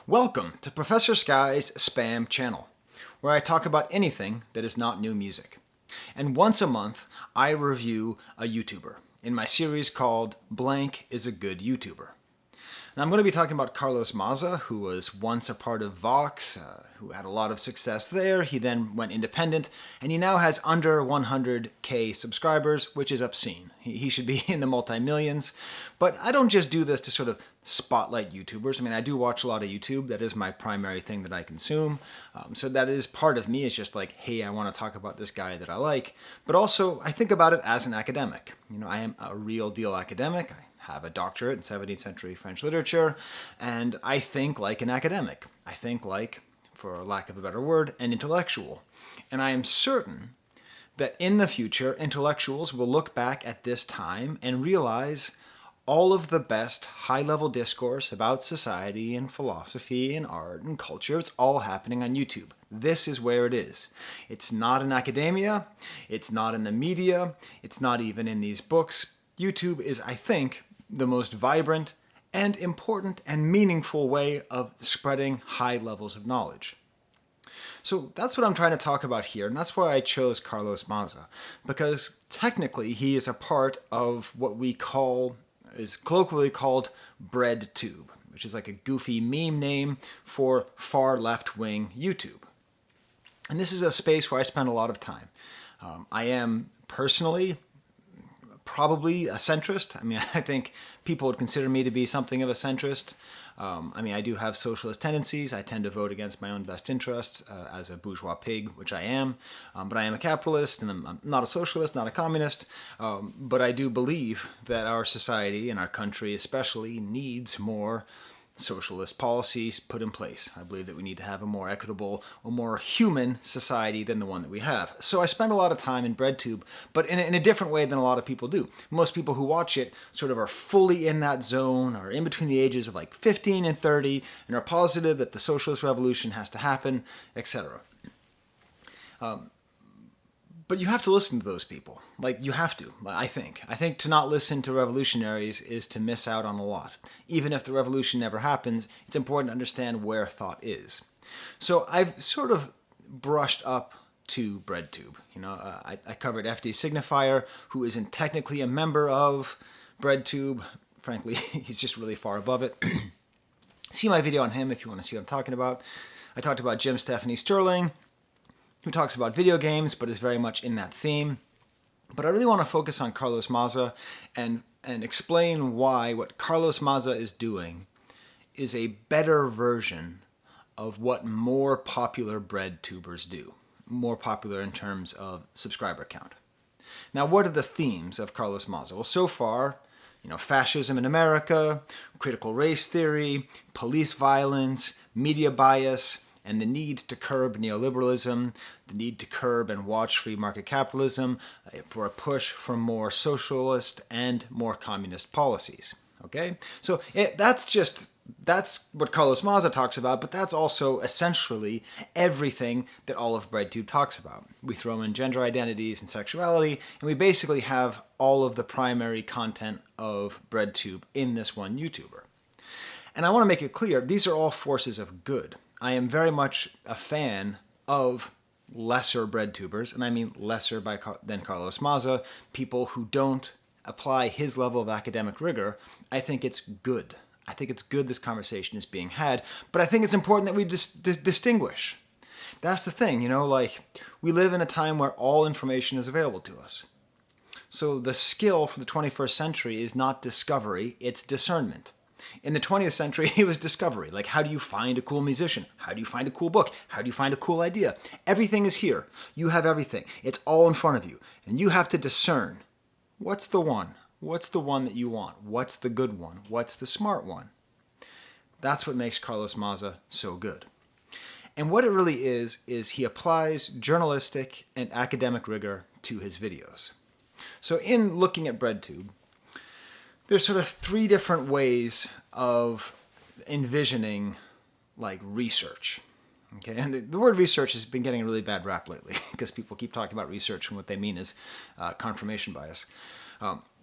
Welcome to Professor Sky's Spam channel, where I talk about anything that is not new music. And once a month, I review a YouTuber in my series called Blank is a Good YouTuber. And I'm going to be talking about Carlos Maza, who was once a part of Vox, who had a lot of success there. He then went independent, and he now has under 100K subscribers, which is obscene. He should be in the multi-millions. But I don't just do this to sort of spotlight YouTubers. I mean, I do watch a lot of YouTube. That is my primary thing that I consume. So that is part of me. It's just like, hey, I want to talk about this guy that I like. But also, I think about it as an academic. You know, I am a real deal academic. I have a doctorate in 17th century French literature, and I think like an academic. I think like, for lack of a better word, an intellectual. And I am certain that in the future, intellectuals will look back at this time and realize all of the best high-level discourse about society and philosophy and art and culture, it's all happening on YouTube. This is where it is. It's not in academia, it's not in the media, it's not even in these books. YouTube is, I think, the most vibrant and important and meaningful way of spreading high levels of knowledge. So that's what I'm trying to talk about here, and that's why I chose Carlos Maza, because technically he is a part of what is colloquially called Breadtube, which is like a goofy meme name for far left-wing YouTube. And this is a space where I spend a lot of time. I am personally probably a centrist. I mean, I think people would consider me to be something of a centrist. I mean, I do have socialist tendencies. I tend to vote against my own best interests as a bourgeois pig, which I am. But I am a capitalist, and I'm not a socialist, not a communist. But I do believe that our society and our country especially needs more socialist policies put in place. I believe that we need to have a more equitable, a more human society than the one that we have. So I spend a lot of time in Breadtube, but in a different way than a lot of people do. Most people who watch it sort of are fully in that zone, are in between the ages of like 15 and 30, and are positive that the socialist revolution has to happen, etc. But you have to listen to those people. Like, you have to, I think. I think to not listen to revolutionaries is to miss out on a lot. Even if the revolution never happens, it's important to understand where thought is. So I've sort of brushed up to Breadtube. You know, I covered FD Signifier, who isn't technically a member of Breadtube. Frankly, he's just really far above it. See my video on him if you want to see what I'm talking about. I talked about Jim Stephanie Sterling, who talks about video games, but is very much in that theme. But I really want to focus on Carlos Maza and explain why what Carlos Maza is doing is a better version of what more popular breadtubers do. More popular in terms of subscriber count. Now, what are the themes of Carlos Maza? Well, so far, you know, fascism in America, critical race theory, police violence, media bias, and the need to curb neoliberalism, the need to curb and watch free market capitalism, for a push for more socialist and more communist policies. Okay? So that's what Carlos Maza talks about, but that's also essentially everything that all of Breadtube talks about. We throw in gender identities and sexuality, and we basically have all of the primary content of Breadtube in this one YouTuber. And I want to make it clear, these are all forces of good. I am very much a fan of lesser breadtubers, and I mean lesser than Carlos Maza, people who don't apply his level of academic rigor. I think it's good. I think it's good this conversation is being had, but I think it's important that we distinguish. That's the thing, you know, like, we live in a time where all information is available to us. So the skill for the 21st century is not discovery, it's discernment. In the 20th century, it was discovery. Like, how do you find a cool musician? How do you find a cool book? How do you find a cool idea? Everything is here. You have everything. It's all in front of you. And you have to discern. What's the one? What's the one that you want? What's the good one? What's the smart one? That's what makes Carlos Maza so good. And what it really is he applies journalistic and academic rigor to his videos. So in looking at Breadtube, there's sort of three different ways of envisioning, like, research. Okay, and the word research has been getting a really bad rap lately because people keep talking about research and what they mean is confirmation bias.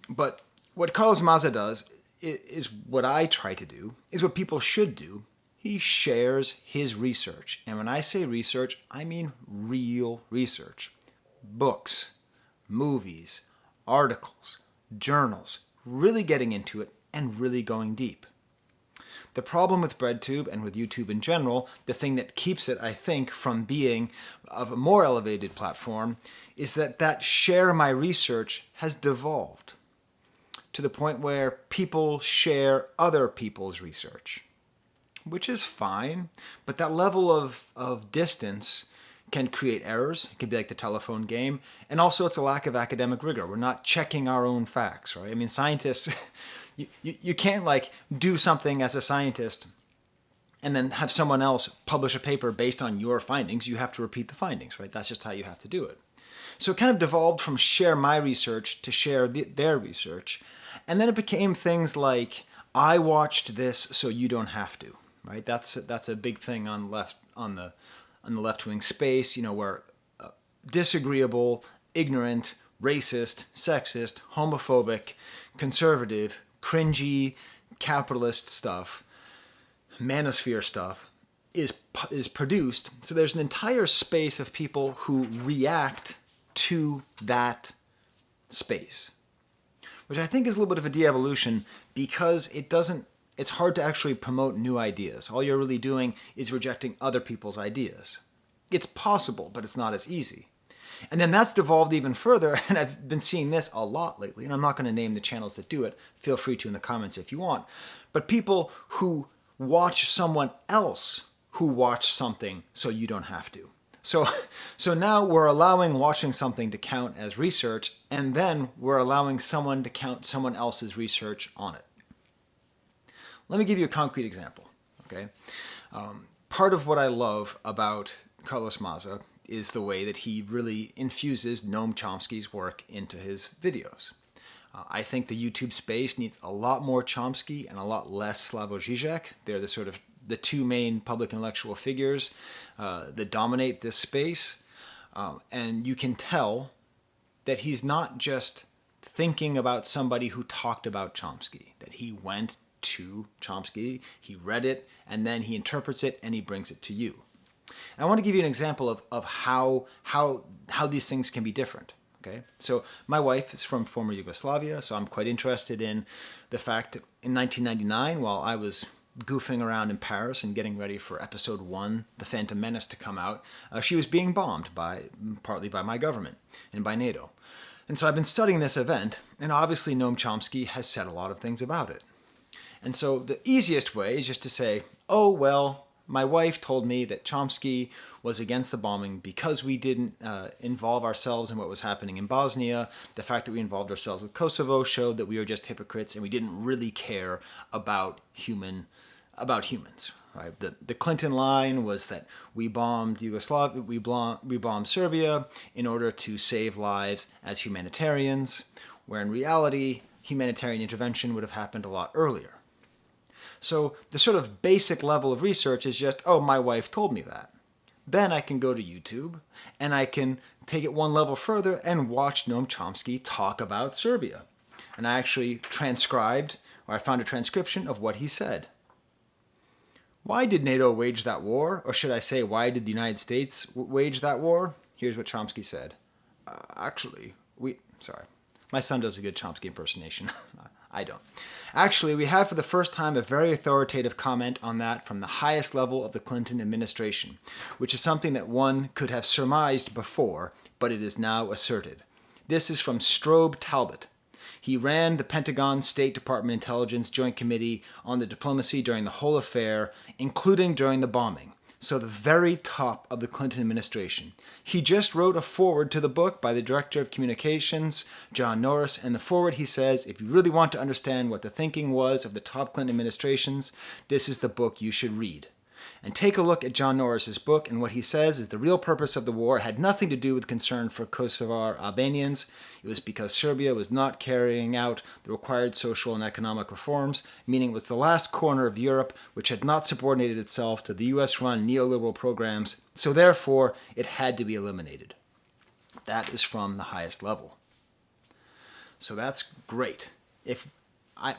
But what Carlos Maza does is what I try to do, is what people should do, He shares his research. And when I say research, I mean real research. Books, movies, articles, journals, really getting into it and really going deep. The problem with Breadtube and with YouTube in general, the thing that keeps it, I think, from being of a more elevated platform, is that share my research has devolved to the point where people share other people's research, which is fine, but that level of distance can create errors. It can be like the telephone game. And also it's a lack of academic rigor. We're not checking our own facts, right? I mean, scientists, you can't like do something as a scientist and then have someone else publish a paper based on your findings. You have to repeat the findings, right? That's just how you have to do it. So it kind of devolved from share my research to share their research. And then it became things like, I watched this so you don't have to, right? That's a big thing on the left-wing space, where disagreeable, ignorant, racist, sexist, homophobic, conservative, cringy, capitalist stuff, manosphere stuff is produced. So there's an entire space of people who react to that space, which I think is a little bit of a de-evolution because it's hard to actually promote new ideas. All you're really doing is rejecting other people's ideas. It's possible, but it's not as easy. And then that's devolved even further, and I've been seeing this a lot lately, and I'm not going to name the channels that do it. Feel free to in the comments if you want. But people who watch someone else who watched something so you don't have to. So now we're allowing watching something to count as research, and then we're allowing someone to count someone else's research on it. Let me give you a concrete example, okay? Part of what I love about Carlos Maza is the way that he really infuses Noam Chomsky's work into his videos. I think the YouTube space needs a lot more Chomsky and a lot less Slavoj Žižek. They're the two main public intellectual figures that dominate this space. And you can tell that he's not just thinking about somebody who talked about Chomsky, that he went to Chomsky, he read it, and then he interprets it and he brings it to you. And I want to give you an example of how these things can be different. Okay, so my wife is from former Yugoslavia, so I'm quite interested in the fact that in 1999, while I was goofing around in Paris and getting ready for episode 1, The Phantom Menace, to come out, she was being bombed partly by my government and by NATO. And so I've been studying this event, and obviously Noam Chomsky has said a lot of things about it. And so the easiest way is just to say, oh, well, my wife told me that Chomsky was against the bombing because we didn't involve ourselves in what was happening in Bosnia. The fact that we involved ourselves with Kosovo showed that we were just hypocrites and we didn't really care about humans. Right? The Clinton line was that we bombed Yugoslavia, we bombed Serbia in order to save lives as humanitarians, where in reality, humanitarian intervention would have happened a lot earlier. So the sort of basic level of research is just, oh, my wife told me that. Then I can go to YouTube and I can take it one level further and watch Noam Chomsky talk about Serbia. And I actually transcribed, or I found a transcription of what he said. Why did NATO wage that war? Or should I say, why did the United States wage that war? Here's what Chomsky said. Sorry. My son does a good Chomsky impersonation. I don't. Actually, we have for the first time a very authoritative comment on that from the highest level of the Clinton administration, which is something that one could have surmised before, but it is now asserted. This is from Strobe Talbot. He ran the Pentagon State Department Intelligence Joint Committee on the diplomacy during the whole affair, including during the bombing. So the very top of the Clinton administration. He just wrote a foreword to the book by the Director of Communications, John Norris, and the foreword he says, if you really want to understand what the thinking was of the top Clinton administrations, this is the book you should read. And take a look at John Norris's book, and what he says is the real purpose of the war had nothing to do with concern for Kosovar Albanians. It was because Serbia was not carrying out the required social and economic reforms, meaning it was the last corner of Europe which had not subordinated itself to the US-run neoliberal programs, so therefore it had to be eliminated. That is from the highest level. So that's great. If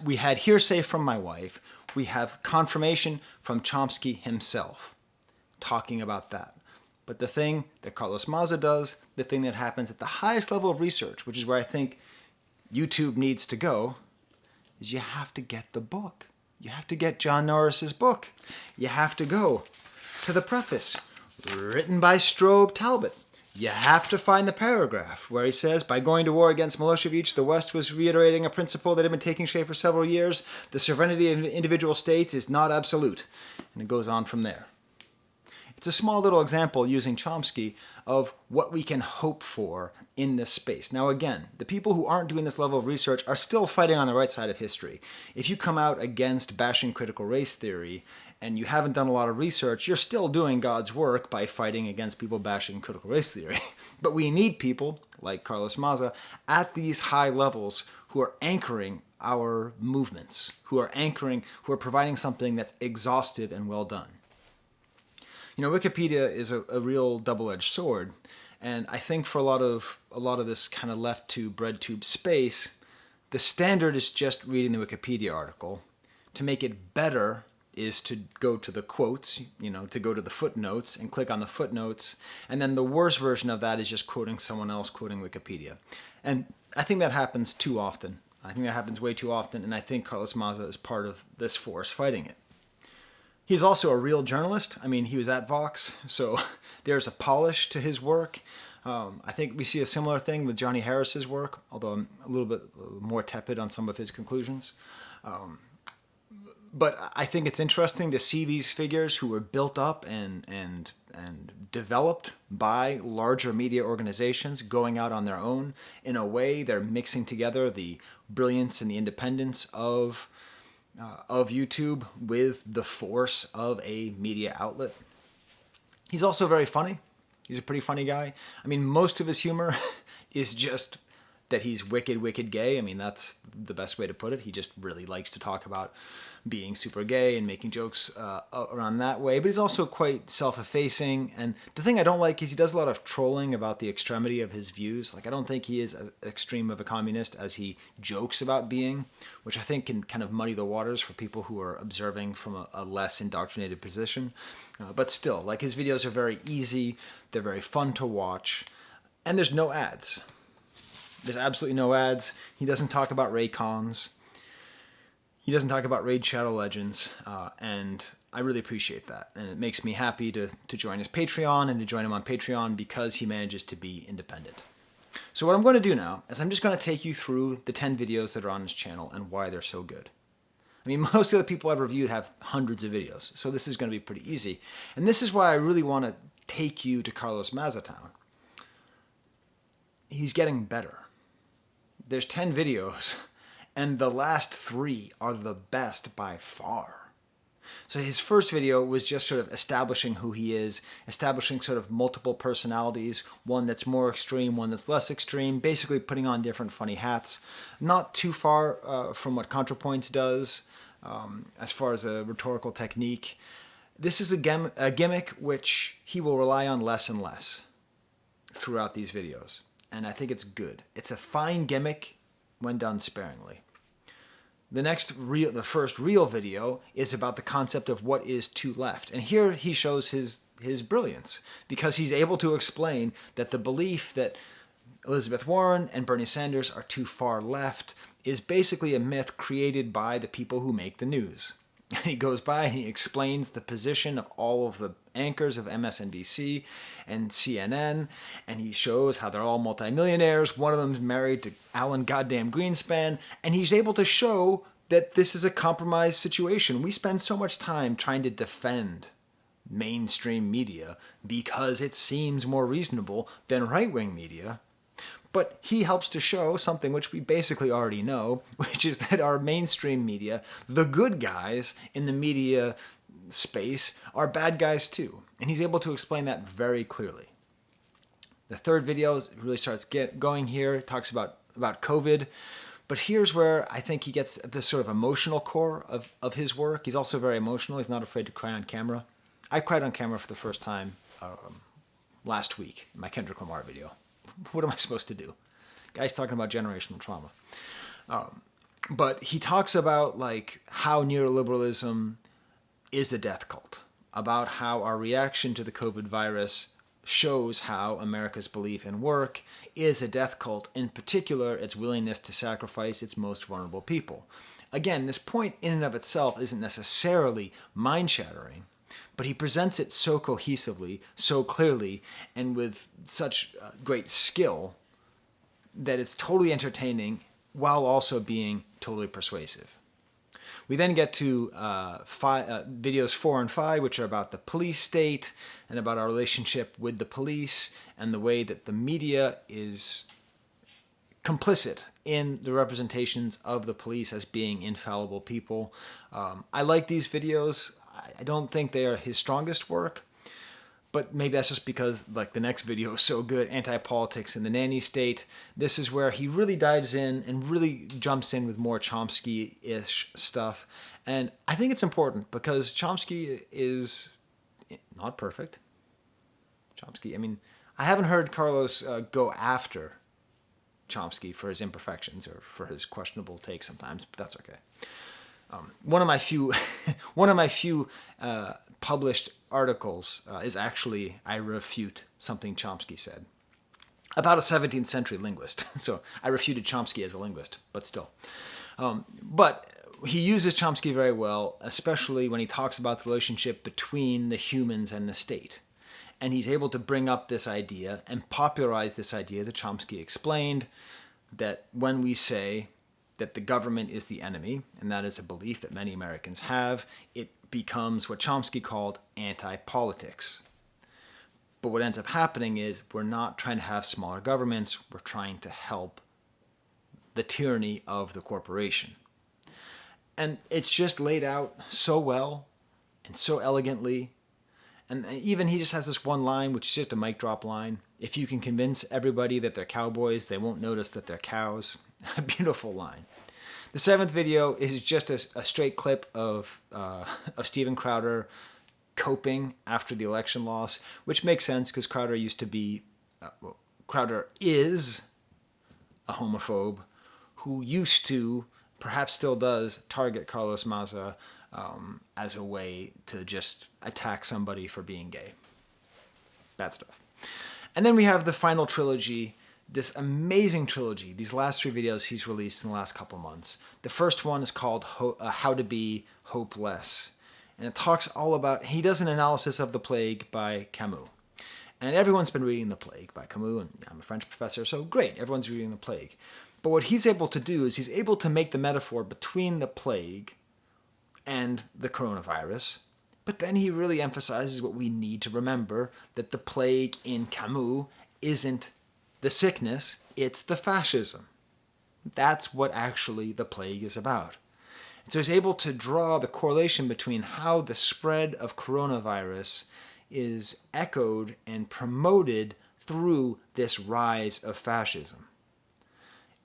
we had hearsay from my wife, we have confirmation from Chomsky himself talking about that. But the thing that Carlos Maza does, the thing that happens at the highest level of research, which is where I think YouTube needs to go, is you have to get the book. You have to get John Norris's book. You have to go to the preface, written by Strobe Talbot. You have to find the paragraph where he says, by going to war against Milosevic, the West was reiterating a principle that had been taking shape for several years. The sovereignty of individual states is not absolute. And it goes on from there. It's a small little example using Chomsky of what we can hope for in this space. Now again, the people who aren't doing this level of research are still fighting on the right side of history. If you come out against bashing critical race theory and you haven't done a lot of research, you're still doing God's work by fighting against people bashing critical race theory. But we need people like Carlos Maza at these high levels who are anchoring our movements, who are providing something that's exhaustive and well done. You know, Wikipedia is a real double-edged sword, and I think for a lot of this kind of left to Breadtube space, the standard is just reading the Wikipedia article. To make it better is to go to the quotes, you know, to go to the footnotes and click on the footnotes, and then the worst version of that is just quoting someone else quoting Wikipedia. And I think that happens too often. I think that happens way too often, and I think Carlos Maza is part of this force fighting it. He's also a real journalist. I mean, he was at Vox, so there's a polish to his work. I think we see a similar thing with Johnny Harris's work, although I'm a little bit more tepid on some of his conclusions. But I think it's interesting to see these figures who were built up and developed by larger media organizations going out on their own. In a way, they're mixing together the brilliance and the independence of YouTube with the force of a media outlet. He's also very funny. He's a pretty funny guy. I mean, most of his humor is just that he's wicked, wicked gay. I mean, that's the best way to put it. He just really likes to talk about being super gay and making jokes around that way. But he's also quite self-effacing. And the thing I don't like is he does a lot of trolling about the extremity of his views. Like, I don't think he is as extreme of a communist as he jokes about being, which I think can kind of muddy the waters for people who are observing from a less indoctrinated position. But still, like, his videos are very easy. They're very fun to watch. And there's no ads. There's absolutely no ads. He doesn't talk about Raycons. He doesn't talk about Raid Shadow Legends, and I really appreciate that. And it makes me happy to join his Patreon and to join him on Patreon because he manages to be independent. So what I'm going to do now is I'm just going to take you through the 10 videos that are on his channel and why they're so good. I mean, most of the people I've reviewed have hundreds of videos, so this is going to be pretty easy. And this is why I really want to take you to Carlos Maza Town. He's getting better. There's 10 videos, and the last 3 are the best by far. So his first video was just sort of establishing who he is, establishing sort of multiple personalities, one that's more extreme, one that's less extreme, basically putting on different funny hats. Not too far from what ContraPoints does as far as a rhetorical technique. This is a gimmick which he will rely on less and less throughout these videos. And I think it's good. It's a fine gimmick when done sparingly. The first real video is about the concept of what is too left. And here he shows his brilliance because he's able to explain that the belief that Elizabeth Warren and Bernie Sanders are too far left is basically a myth created by the people who make the news. And he goes by and he explains the position of all of the anchors of MSNBC and CNN, and he shows how they're all multimillionaires. One of them's married to Alan goddamn Greenspan, and he's able to show that this is a compromised situation. We spend so much time trying to defend mainstream media because it seems more reasonable than right-wing media. But he helps to show something which we basically already know, which is that our mainstream media, the good guys in the media space, are bad guys too. And he's able to explain that very clearly. The third video really starts going here. It talks about COVID. But here's where I think he gets this sort of emotional core of his work. He's also very emotional. He's not afraid to cry on camera. I cried on camera for the first time last week in my Kendrick Lamar video. What am I supposed to do? Guy's talking about generational trauma. But he talks about like how neoliberalism is a death cult, about how our reaction to the COVID virus shows how America's belief in work is a death cult, in particular its willingness to sacrifice its most vulnerable people. Again, this point in and of itself isn't necessarily mind-shattering, but he presents it so cohesively, so clearly, and with such great skill that it's totally entertaining while also being totally persuasive. We then get to videos 4 and 5, which are about the police state and about our relationship with the police and the way that the media is complicit in the representations of the police as being infallible people. I like these videos. I don't think they are his strongest work, but maybe that's just because like the next video is so good, Anti-Politics in the Nanny State. This is where he really dives in and really jumps in with more Chomsky-ish stuff. And I think it's important because Chomsky is not perfect. Chomsky, I mean, I haven't heard Carlos go after Chomsky for his imperfections or for his questionable takes sometimes, but that's okay. One of my few published articles is actually I refute something Chomsky said about a 17th century linguist. So I refuted Chomsky as a linguist, but still. But he uses Chomsky very well, especially when he talks about the relationship between the humans and the state. And he's able to bring up this idea and popularize this idea that Chomsky explained, that when we say that the government is the enemy, and that is a belief that many Americans have, it becomes what Chomsky called anti-politics. But what ends up happening is we're not trying to have smaller governments, we're trying to help the tyranny of the corporation. And it's just laid out so well and so elegantly. And even he just has this one line, which is just a mic drop line. If you can convince everybody that they're cowboys, they won't notice that they're cows. A beautiful line. The 7th video is just a straight clip of Steven Crowder coping after the election loss, which makes sense because Crowder used to be, Crowder is a homophobe who used to, perhaps still does, target Carlos Maza as a way to just attack somebody for being gay. Bad stuff. And then we have the final trilogy, this amazing trilogy, these last 3 videos he's released in the last couple months. The first one is called How to Be Hopeless. And it talks all about, he does an analysis of The Plague by Camus. And everyone's been reading The Plague by Camus, and I'm a French professor, so great, everyone's reading The Plague. But what he's able to do is he's able to make the metaphor between the plague and the coronavirus, but then he really emphasizes what we need to remember, that the plague in Camus isn't the sickness, it's the fascism. That's what actually the plague is about. And so he's able to draw the correlation between how the spread of coronavirus is echoed and promoted through this rise of fascism.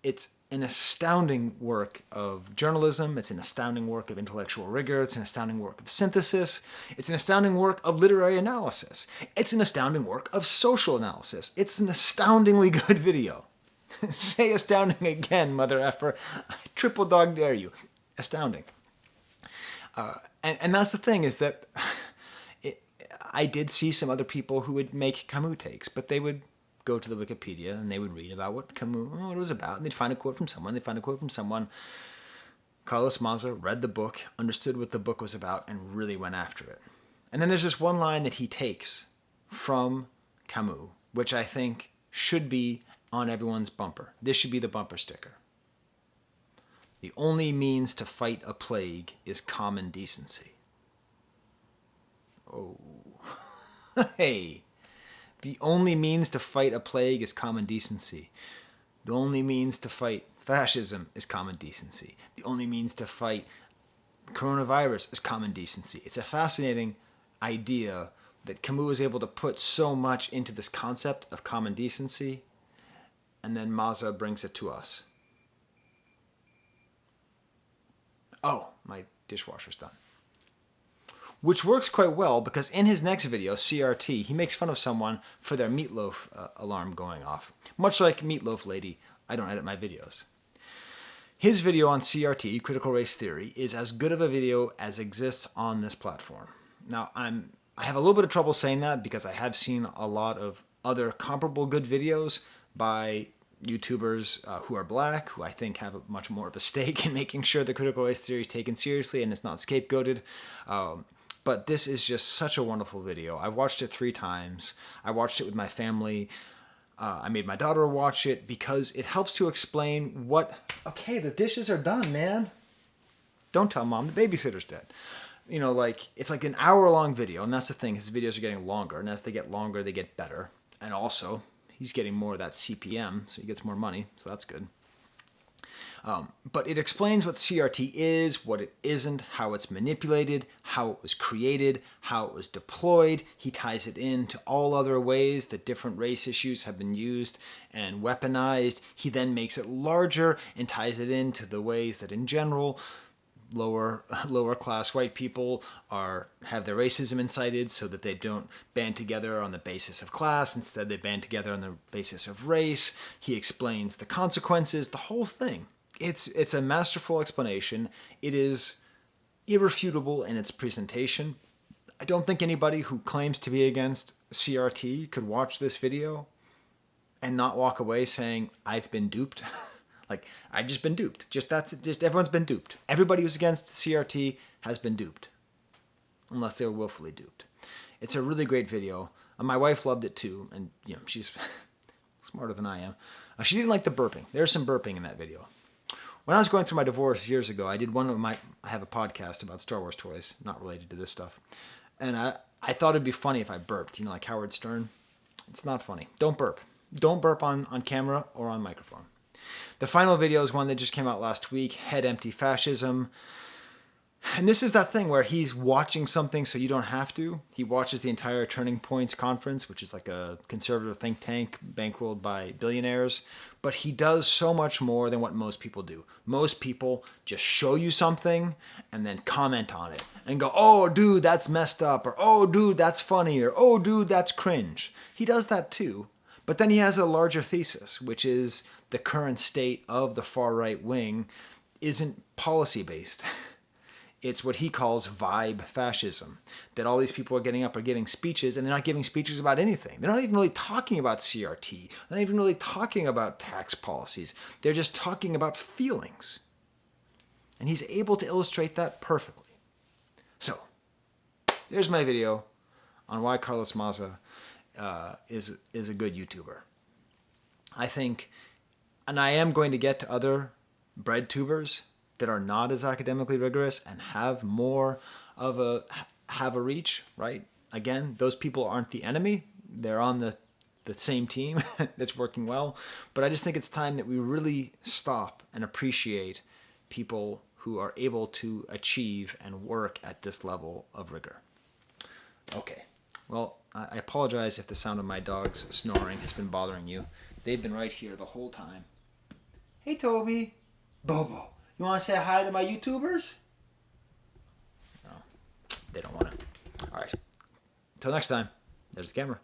It's an astounding work of journalism, it's an astounding work of intellectual rigor, it's an astounding work of synthesis, it's an astounding work of literary analysis, it's an astounding work of social analysis. It's an astoundingly good video. Say astounding again, mother effer. I triple dog dare you. Astounding. And that's the thing, is that I did see some other people who would make Camus takes, but they would go to the Wikipedia and they would read about what Camus, what it was about, and they'd find a quote from someone, Carlos Maza read the book, understood what the book was about, and really went after it. And then there's this one line that he takes from Camus, which I think should be on everyone's bumper. This should be the bumper sticker. The only means to fight a plague is common decency. Oh. Hey. The only means to fight a plague is common decency. The only means to fight fascism is common decency. The only means to fight coronavirus is common decency. It's a fascinating idea that Camus was able to put so much into this concept of common decency, and then Mazza brings it to us. Oh, my dishwasher's done. Which works quite well because in his next video, CRT, he makes fun of someone for their meatloaf alarm going off. Much like Meatloaf Lady, I don't edit my videos. His video on CRT, critical race theory, is as good of a video as exists on this platform. Now, I have a little bit of trouble saying that because I have seen a lot of other comparable good videos by YouTubers who are black, who I think have much more of a stake in making sure the critical race theory is taken seriously and it's not scapegoated. But this is just such a wonderful video. I watched it 3 times. I watched it with my family. I made my daughter watch it because it helps to explain what... Okay, the dishes are done, man. Don't tell Mom, the babysitter's dead. You know, like, it's like an hour-long video, and that's the thing. His videos are getting longer, and as they get longer, they get better. And also, he's getting more of that CPM, so he gets more money, so that's good. But it explains what CRT is, what it isn't, how it's manipulated, how it was created, how it was deployed. He ties it into all other ways that different race issues have been used and weaponized. He then makes it larger and ties it into the ways that in general lower class white people have their racism incited so that they don't band together on the basis of class. Instead, they band together on the basis of race. He explains the consequences, the whole thing. It's a masterful explanation. It is irrefutable in its presentation. I don't think anybody who claims to be against CRT could watch this video and not walk away saying, I've been duped. Like, I've just been duped. Just everyone's been duped. Everybody who's against CRT has been duped. Unless they were willfully duped. It's a really great video. My wife loved it too. And, you know, she's smarter than I am. She didn't like the burping. There's some burping in that video. When I was going through my divorce years ago, I have a podcast about Star Wars toys, not related to this stuff. And I thought it'd be funny if I burped, you know, like Howard Stern. It's not funny. Don't burp. Don't burp on camera or on microphone. The final video is one that just came out last week, Head Empty Fascism. And this is that thing where he's watching something so you don't have to. He watches the entire Turning Points conference, which is like a conservative think tank bankrolled by billionaires. But he does so much more than what most people do. Most people just show you something and then comment on it and go, oh, dude, that's messed up, or oh, dude, that's funny, or oh, dude, that's cringe. He does that too. But then he has a larger thesis, which is the current state of the far-right wing isn't policy-based. It's what he calls vibe fascism, that all these people are getting up are giving speeches, and they're not giving speeches about anything. They're not even really talking about CRT. They're not even really talking about tax policies. They're just talking about feelings. And he's able to illustrate that perfectly. So, there's my video on why Carlos Maza is a good YouTuber. I think, and I am going to get to other breadtubers that are not as academically rigorous and have more of a reach, right? Again, those people aren't the enemy. They're on the same team that's working well. But I just think it's time that we really stop and appreciate people who are able to achieve and work at this level of rigor. Okay. Well, I apologize if the sound of my dogs snoring has been bothering you. They've been right here the whole time. Hey, Toby. Bobo. You want to say hi to my YouTubers? No, they don't want to. All right. Until next time, there's the camera.